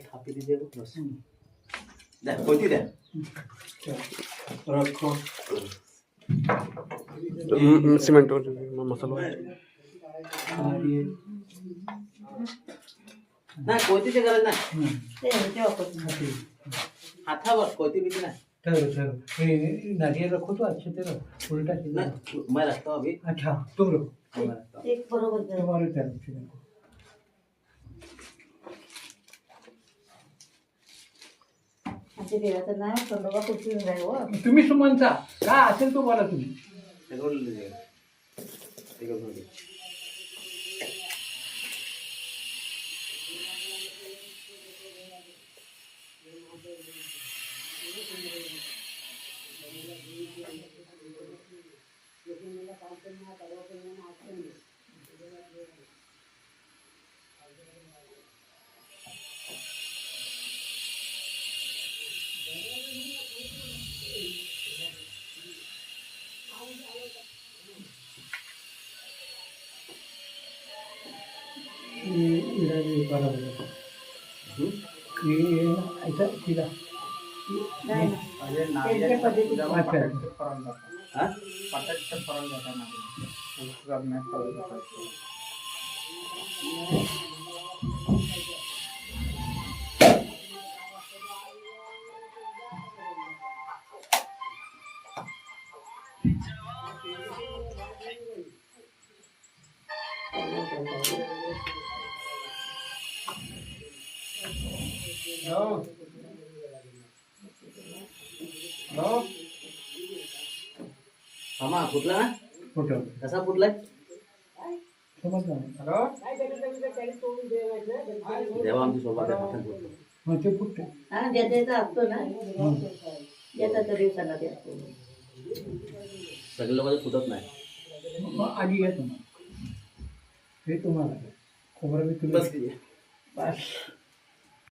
थापी दीजिए बस द्या कोणती द्या सिमेंट मसाला नाही कोणतीची गरज नाही हातावर कोणती भीती नाही नारियल रखो तो अच्छे से रखो उल्टा सीधा नहीं मैं रखता हूँ अभी अच्छा तुम रखो मैं रखता हूँ एक बरोबर करा. तुम्हारे तरफ से रखो आमच्या देवाचं नाव खंडोबा कुठून राहील हो. तुम्ही सुमनचा काय असेल तो बोला तुम्ही एक रोल लीजिएगा एक रोल लीजिए ऐसा सीधा नाही ना. त्यांच्या पद्धतीने हाँ मामा फुटला ना फोटो कसा फुटलाय समजलं देवा आमची सोबत आहे पटकन फुटतो. मग ते फुटते हा ज्याचा असतो ना ज्याचा तर दिवसाला ते असतो. सगळे लोक फुटत नाही मग आधी घ्या तुम्हाला हे तुम्हाला खोबरं मी तुला बस कीजिए बस